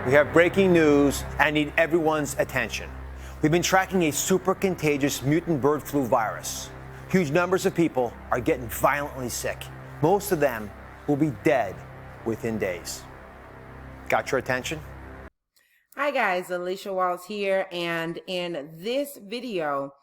We have breaking news and need everyone's attention. We've been tracking a super contagious mutant bird flu virus. Huge numbers of people are getting violently sick. Most of them will be dead within days. Got your attention? Hi guys, Alicia Walls here, and in this video,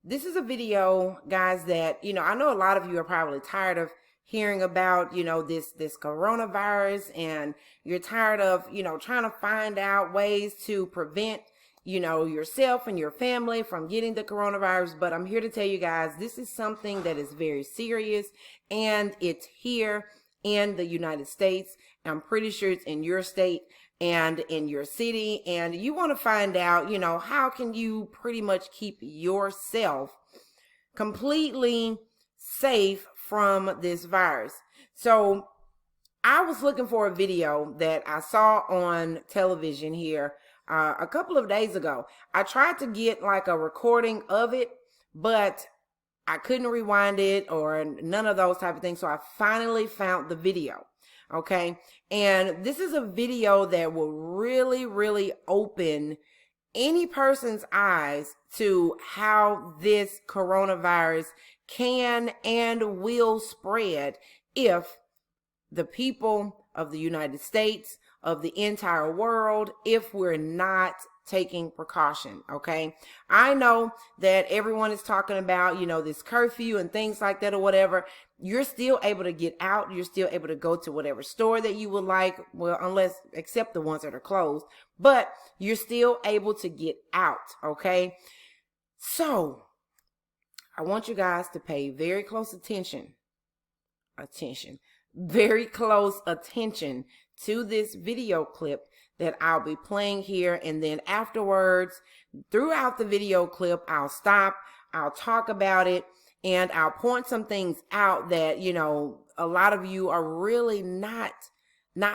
this is a video, guys, that, I know a lot of you are probably tired of hearing about, this coronavirus, and you're tired of, trying to find out ways to prevent, yourself and your family from getting the coronavirus. But I'm here to tell you guys, this is something that is very serious, and it's here in the United States. I'm pretty sure it's in your state and in your city, and you want to find out, how can you pretty much keep yourself completely safe from this virus. So I was looking for a video that I saw on television here a couple of days ago. I tried to get like a recording of it, but I couldn't rewind it or none of those type of things. So I finally found the video. Okay. And this is a video that will really, really open any person's eyes to how this coronavirus can and will spread if the people of the United States, of the entire world, if we're not taking precaution. Okay. I know that everyone is talking about, this curfew and things like that or whatever. You're still able to get out. You're still able to go to whatever store that you would like. Well, except the ones that are closed, but you're still able to get out. Okay. So I want you guys to pay very close very close attention to this video clip that I'll be playing here. And then afterwards, throughout the video clip, I'll stop, I'll talk about it, and I'll point some things out that, a lot of you are really not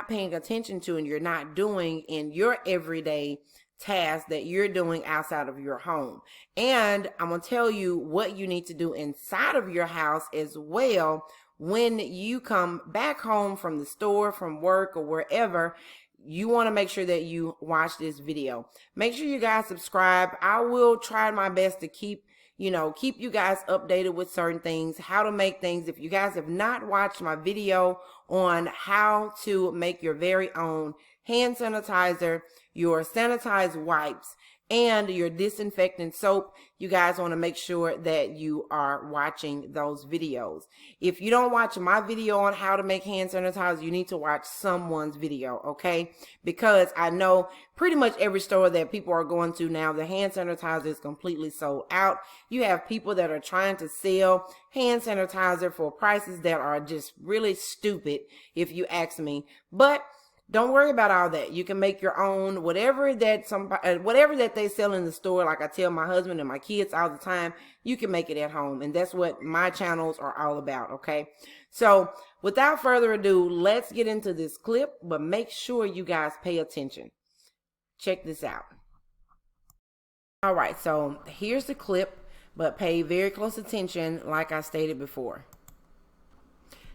paying attention to, and you're not doing in your everyday tasks that you're doing outside of your home. And I'm going to tell you what you need to do inside of your house as well when you come back home from the store, from work, or wherever. You want to make sure that you watch this video. Make sure you guys subscribe. I will try my best to keep you guys updated with certain things, how to make things. If you guys have not watched my video on how to make your very own hand sanitizer, your sanitized wipes, and your disinfectant soap, you guys want to make sure that you are watching those videos. If you don't watch my video on how to make hand sanitizer, you need to watch someone's video, okay? Because I know pretty much every store that people are going to now, the hand sanitizer is completely sold out. You have people that are trying to sell hand sanitizer for prices that are just really stupid, if you ask me. But don't worry about all that. You can make your own, whatever that they sell in the store. Like I tell my husband and my kids all the time, you can make it at home. And that's what my channels are all about. Okay. So without further ado, let's get into this clip, but make sure you guys pay attention. Check this out. All right. So here's the clip, but pay very close attention. Like I stated before.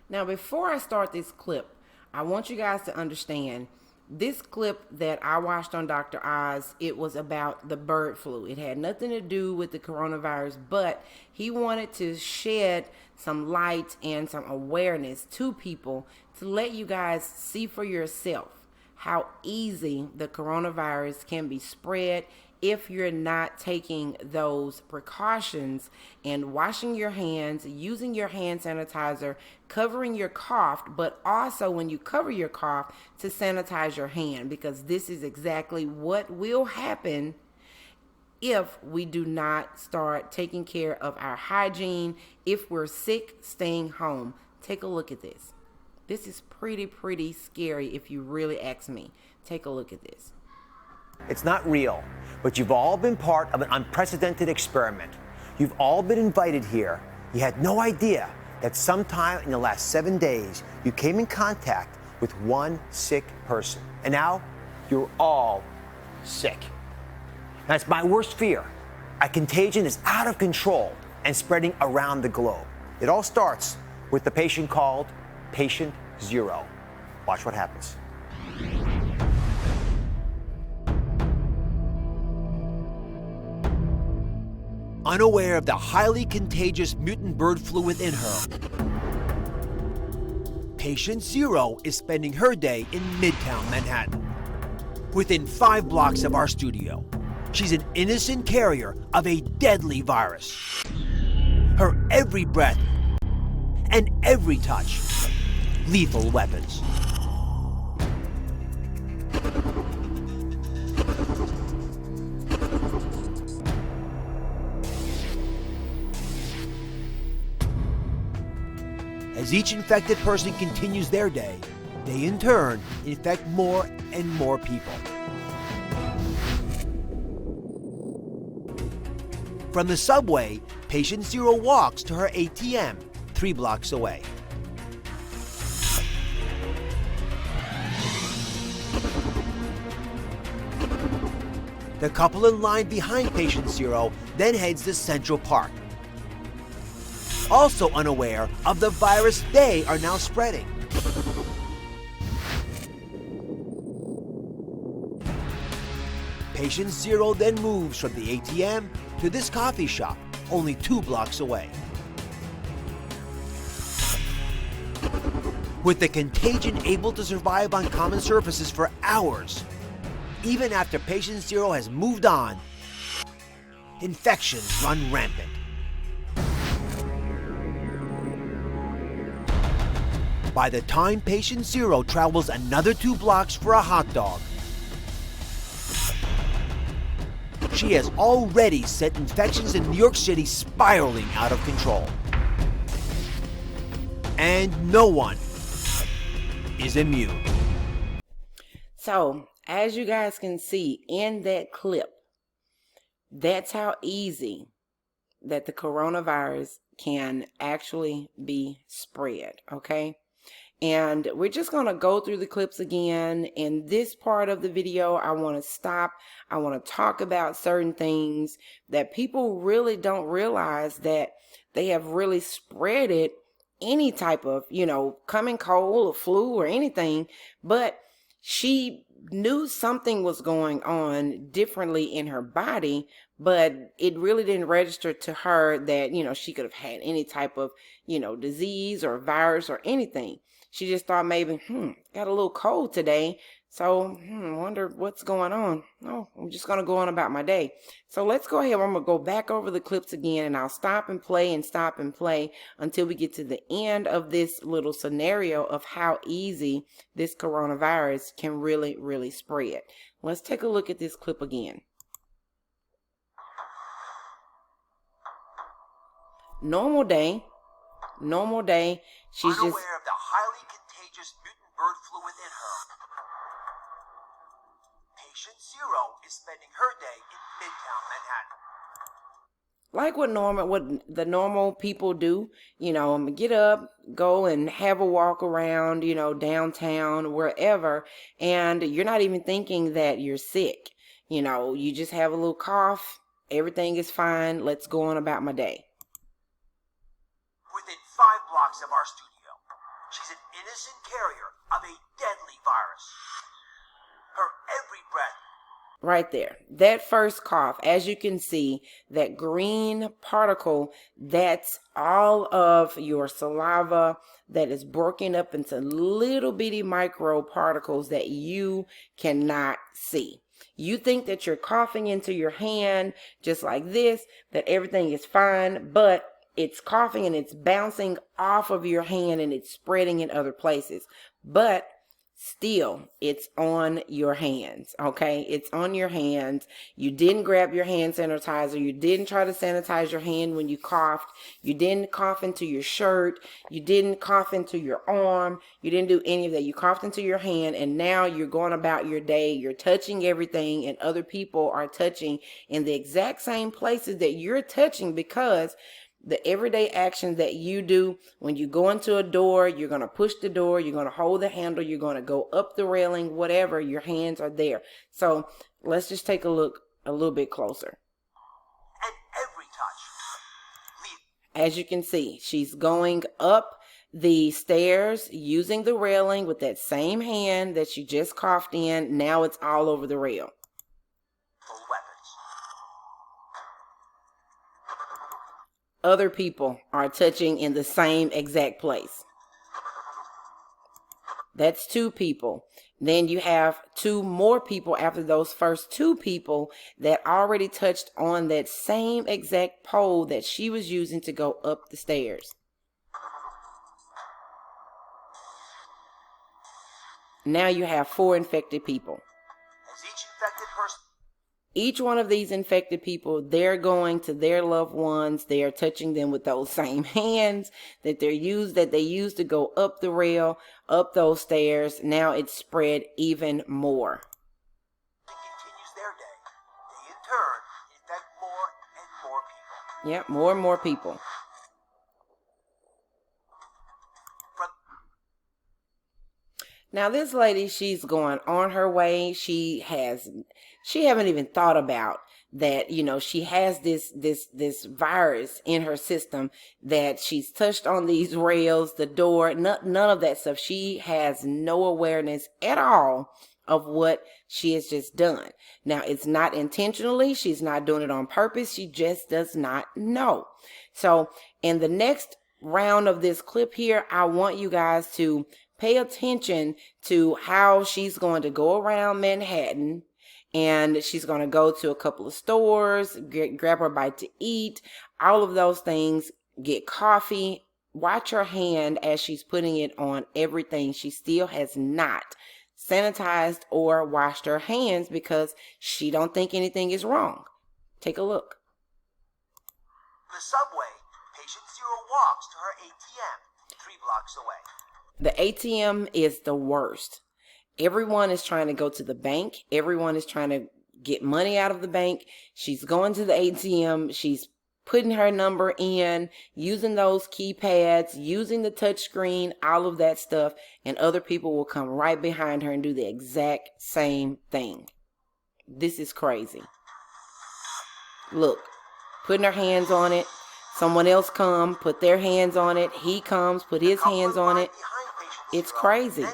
Now, before I start this clip, I want you guys to understand this clip that I watched on Dr. Oz. It was about the bird flu. It had nothing to do with the coronavirus, but he wanted to shed some light and some awareness to people to let you guys see for yourself how easy the coronavirus can be spread if you're not taking those precautions and washing your hands, using your hand sanitizer, covering your cough, but also when you cover your cough, to sanitize your hand, because this is exactly what will happen if we do not start taking care of our hygiene. If we're sick, staying home. Take a look at this. This is pretty scary if you really ask me. Take a look at this. It's not real, but you've all been part of an unprecedented experiment. You've all been invited here. You had no idea that sometime in the last 7 days, you came in contact with one sick person. And now you're all sick. That's my worst fear. A contagion is out of control and spreading around the globe. It all starts with the patient called Patient Zero. Watch what happens. unaware of the highly contagious mutant bird flu within her, Patient Zero is spending her day in Midtown Manhattan, within 5 blocks of our studio. She's an innocent carrier of a deadly virus. Her every breath and every touch, lethal weapons. As each infected person continues their day, they in turn infect more and more people. From the subway, Patient Zero walks to her ATM 3 blocks away. The couple in line behind Patient Zero then heads to Central Park, also unaware of the virus they are now spreading. Patient Zero then moves from the ATM to this coffee shop only 2 blocks away. With the contagion able to survive on common surfaces for hours, even after Patient Zero has moved on, infections run rampant. By the time Patient Zero travels another 2 blocks for a hot dog, she has already set infections in New York City spiraling out of control. And no one is immune. So, as you guys can see in that clip, that's how easy that the coronavirus can actually be spread, okay? And we're just going to go through the clips again. In this part of the video, I want to stop. I want to talk about certain things that people really don't realize, that they have really spread it, any type of, common cold or flu or anything. But she knew something was going on differently in her body, but it really didn't register to her that, she could have had any type of, disease or virus or anything. She just thought maybe, got a little cold today, so wonder what's going on. Oh, I'm just going to go on about my day. So let's go ahead. I'm going to go back over the clips again, and I'll stop and play until we get to the end of this little scenario of how easy this coronavirus can really, really spread. Let's take a look at this clip again. Normal day. She's unaware just of the highly contagious mutant bird flu within her, Patient Zero is spending her day in Midtown Manhattan. like what the normal people do. Get up, go and have a walk around, downtown, wherever, and you're not even thinking that you're sick. You just have a little cough, everything is fine, let's go on about my day. Within 5 blocks of our studio, she's an innocent carrier of a deadly virus. Her every breath. Right there, that first cough, as you can see, that green particle, that's all of your saliva that is broken up into little bitty micro particles that you cannot see. You think that you're coughing into your hand just like this, that everything is fine, but it's coughing and it's bouncing off of your hand and it's spreading in other places. But still, it's on your hands, okay? It's on your hands. You didn't grab your hand sanitizer. You didn't try to sanitize your hand when you coughed. You didn't cough into your shirt. You didn't cough into your arm. You didn't do any of that. You coughed into your hand, and now you're going about your day. You're touching everything, and other people are touching in the exact same places that you're touching, because the everyday actions that you do when you go into a door, you're going to push the door, you're going to hold the handle, you're going to go up the railing, whatever, your hands are there. So let's just take a look a little bit closer. And every touch. As you can see, she's going up the stairs using the railing with that same hand that she just coughed in. Now it's all over the rail. Weapons. other people are touching in the same exact place. That's 2 people. Then you have 2 more people after those first 2 people that already touched on that same exact pole that she was using to go up the stairs. Now you have 4 infected people. As each infected person. Each one of these infected people, they're going to their loved ones. They are touching them with those same hands that they used to go up the rail, up those stairs. Now it's spread even more. It continues their day. They in turn infect more and more people. Yep, more and more people. Now this lady, she's going on her way. She haven't even thought about that, you know, she has this virus in her system, that she's touched on these rails, the door, none of that stuff. She has no awareness at all of what she has just done. Now, it's not intentionally. She's not doing it on purpose. She just does not know. So in the next round of this clip here, I want you guys to pay attention to how she's going to go around Manhattan, and she's going to go to a couple of stores, grab her bite to eat, all of those things, get coffee. Watch her hand as she's putting it on everything. She still has not sanitized or washed her hands because she don't think anything is wrong. Take a look. The subway, patient 0 walks to her ATM 3 blocks away. The ATM is the worst. Everyone is trying to go to the bank. Everyone is trying to get money out of the bank. She's going to the ATM. She's putting her number in, using those keypads, using the touch screen, all of that stuff. And other people will come right behind her and do the exact same thing. This is crazy. Look, putting her hands on it. Someone else come, put their hands on it. He comes, put his hands on it. It's crazy.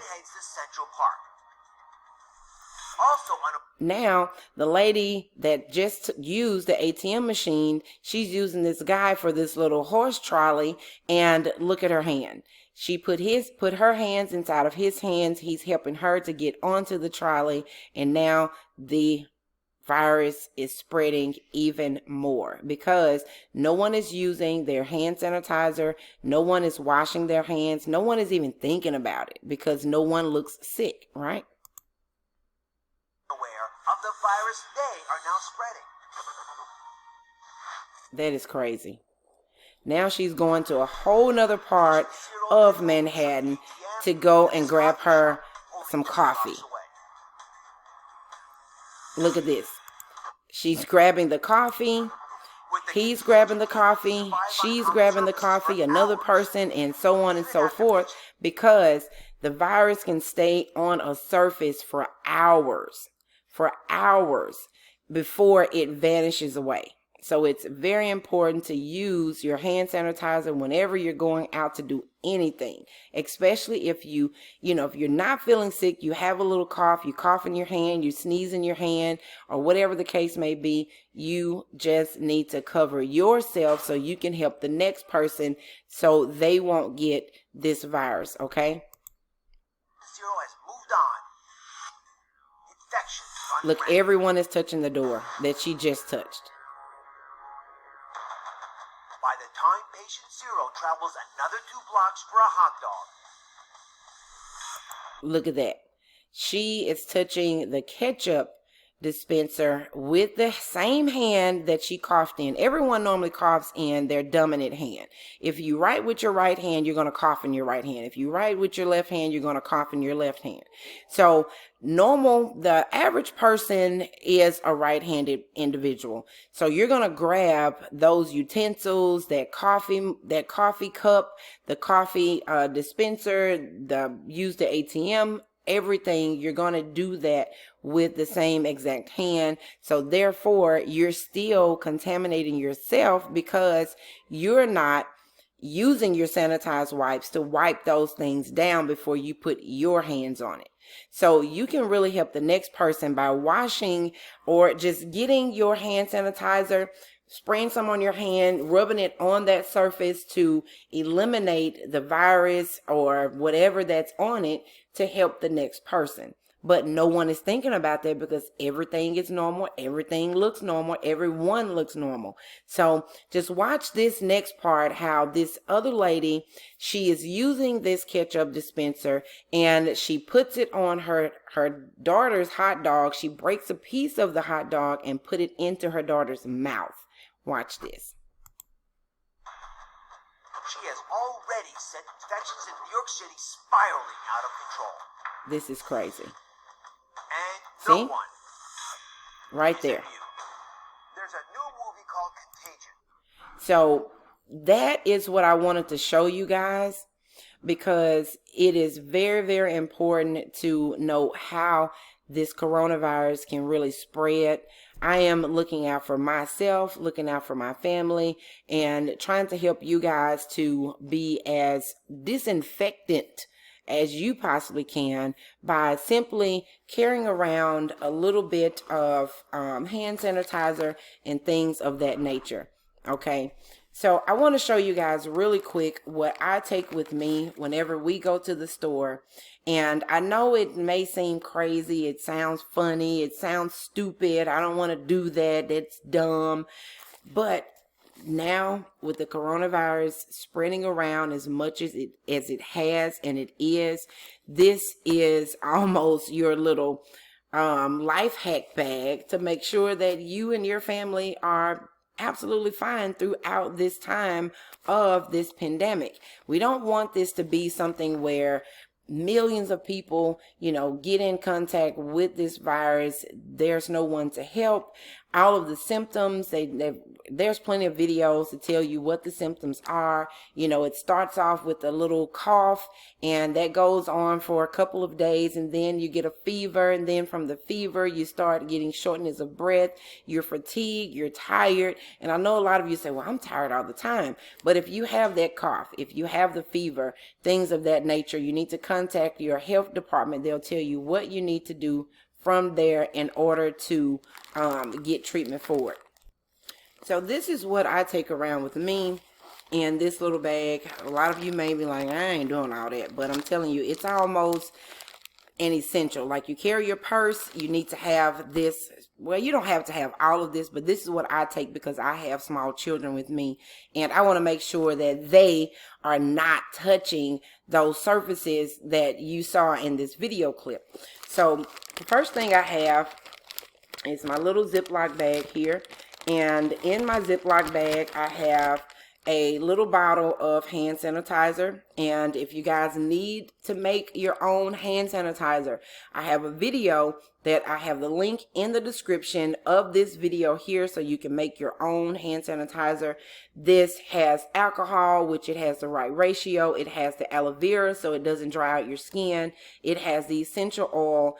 Now, the lady that just used the ATM machine, she's using this guy for this little horse trolley, and look at her hand. She put her hands inside of his hands. He's helping her to get onto the trolley, and now the virus is spreading even more because no one is using their hand sanitizer. No one is washing their hands. No one is even thinking about it because no one looks sick, right? Aware of the virus, they are now spreading. That is crazy. Now she's going to a whole nother part of Manhattan to go and grab her some coffee. Look at this. She's grabbing the coffee. He's grabbing the coffee. She's grabbing the coffee. Another person, and so on and so forth, because the virus can stay on a surface for hours before it vanishes away. So it's very important to use your hand sanitizer whenever you're going out to do anything, especially if if you're not feeling sick, you have a little cough, you cough in your hand, you sneeze in your hand, or whatever the case may be, you just need to cover yourself so you can help the next person so they won't get this virus, okay? 0 has moved on. Infection. Look, everyone is touching the door that she just touched. By the time patient 0 travels another 2 blocks for a hot dog. Look at that. She is touching the ketchup dispenser with the same hand that she coughed in. Everyone normally coughs in their dominant hand. If you write with your right hand, you're going to cough in your right hand. If you write with your left hand, you're going to cough in your left hand. So the average person is a right-handed individual. So you're going to grab those utensils, that coffee cup, the coffee dispenser, use the ATM, everything. You're going to do that with the same exact hand. So therefore, you're still contaminating yourself because you're not using your sanitized wipes to wipe those things down before you put your hands on it. So you can really help the next person by washing or just getting your hand sanitizer, spraying some on your hand, rubbing it on that surface to eliminate the virus or whatever that's on it to help the next person. But no one is thinking about that because everything is normal. Everything looks normal. Everyone looks normal. So just watch this next part, how this other lady, she is using this ketchup dispenser and she puts it on her daughter's hot dog. She breaks a piece of the hot dog and put it into her daughter's mouth. Watch this. She has already sent infections in New York City spiraling out of control. This is crazy. And See? no one. Right there. There's a new movie called Contagion. So that is what I wanted to show you guys, because it is very, very important to know how this coronavirus can really spread. I am looking out for myself, looking out for my family, and trying to help you guys to be as disinfectant as you possibly can by simply carrying around a little bit of hand sanitizer and things of that nature. Okay, so I want to show you guys really quick what I take with me whenever we go to the store. And I know it may seem crazy, it sounds funny, it sounds stupid, I don't want to do that, that's dumb, but now with the coronavirus spreading around as much as it has, and it is, this is almost your little life hack bag to make sure that you and your family are absolutely fine throughout this time of this pandemic. We don't want this to be something where millions of people, get in contact with this virus. There's no one to help. All of the symptoms, there's plenty of videos to tell you what the symptoms are. It starts off with a little cough, and that goes on for a couple of days, and then you get a fever, and then from the fever you start getting shortness of breath, you're fatigued, you're tired. And I know a lot of you say, well, I'm tired all the time. But if you have that cough, if you have the fever, things of that nature, you need to contact your health department. They'll tell you what you need to do from there in order to get treatment for it. So this is what I take around with me in this little bag. A lot of you may be like, I ain't doing all that, but I'm telling you, it's almost an essential. Like, you carry your purse, you need to have this. Well, you don't have to have all of this, but this is what I take because I have small children with me, and I want to make sure that they are not touching those surfaces that you saw in this video clip. So the first thing I have is my little Ziploc bag here, and in my Ziploc bag I have a little bottle of hand sanitizer. And if you guys need to make your own hand sanitizer, I have a video that I have the link in the description of this video here, so you can make your own hand sanitizer. This has alcohol, which it has the right ratio. It has the aloe vera, so it doesn't dry out your skin. It has the essential oil,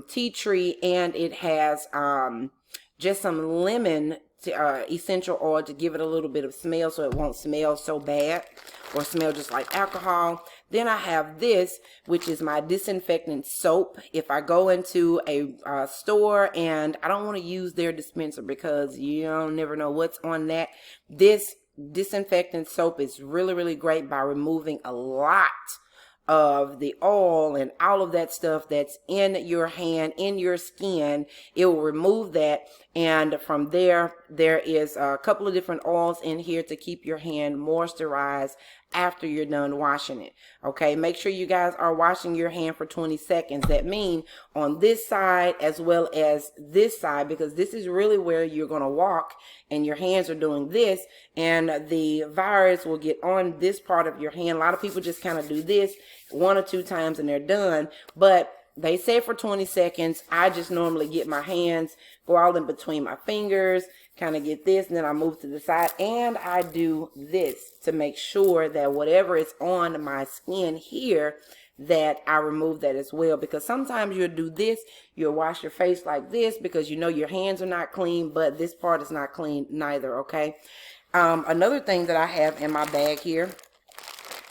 tea tree, and it has just some lemon essential oil to give it a little bit of smell, so it won't smell so bad or smell just like alcohol. Then I have this, which is my disinfectant soap. If I go into a store and I don't want to use their dispenser because you don't never know what's on that, this disinfectant soap is really, really great by removing a lot of the oil and all of that stuff that's in your hand, in your skin. It will remove that, and from there is a couple of different oils in here to keep your hand moisturized after you're done washing it. Okay, make sure you guys are washing your hand for 20 seconds. That means on this side as well as this side, because this is really where you're going to walk and your hands are doing this, and the virus will get on this part of your hand. A lot of people just kind of do this 1 or 2 times and they're done, but they say for 20 seconds. I just normally get my hands, go all in between my fingers, kind of get this, and then I move to the side, and I do this to make sure that whatever is on my skin here, that I remove that as well. Because sometimes you'll do this, you'll wash your face like this because you know your hands are not clean, but this part is not clean neither. Okay, another thing that I have in my bag here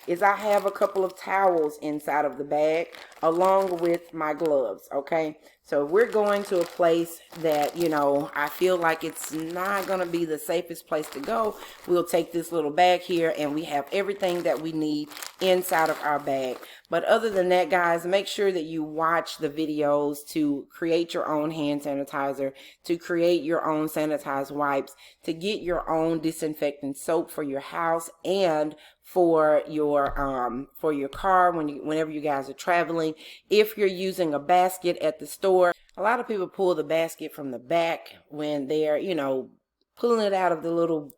is I have a couple of towels inside of the bag. along with my gloves, okay? So if we're going to a place that, you know, I feel like it's not going to be the safest place to go, we'll take this little bag here and we have everything that we need inside of our bag. But other than that, guys, make sure that you watch the videos to create your own hand sanitizer, to create your own sanitized wipes, to get your own disinfectant soap for your house and for your car whenever you guys are traveling. If you're using a basket at the store, a lot of people pull the basket from the back when they're, you know, pulling it out of the little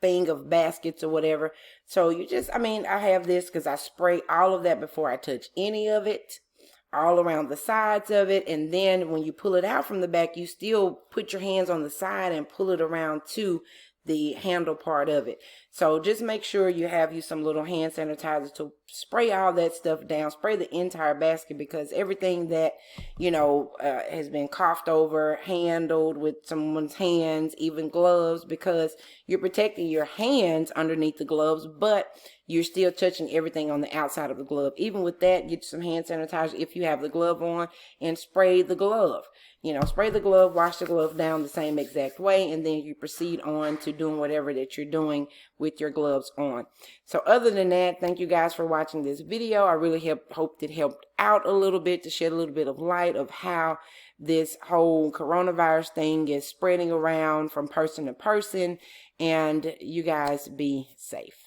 thing of baskets or whatever. So you just, I mean, I have this because I spray all of that before I touch any of it, all around the sides of it. And then when you pull it out from the back, you still put your hands on the side and pull it around to the handle part of it. So just make sure you have you some little hand sanitizer to spray all that stuff down, spray the entire basket, because everything that, you know, has been coughed over, handled with someone's hands, even gloves, because you're protecting your hands underneath the gloves, but you're still touching everything on the outside of the glove. Even with that, get some hand sanitizer if you have the glove on and spray the glove. You know, spray the glove, wash the glove down the same exact way, and then you proceed on to doing whatever that you're doing with your gloves on. So other than that, thank you guys for watching this video. I really hope it helped out a little bit to shed a little bit of light of how this whole coronavirus thing is spreading around from person to person, and you guys be safe.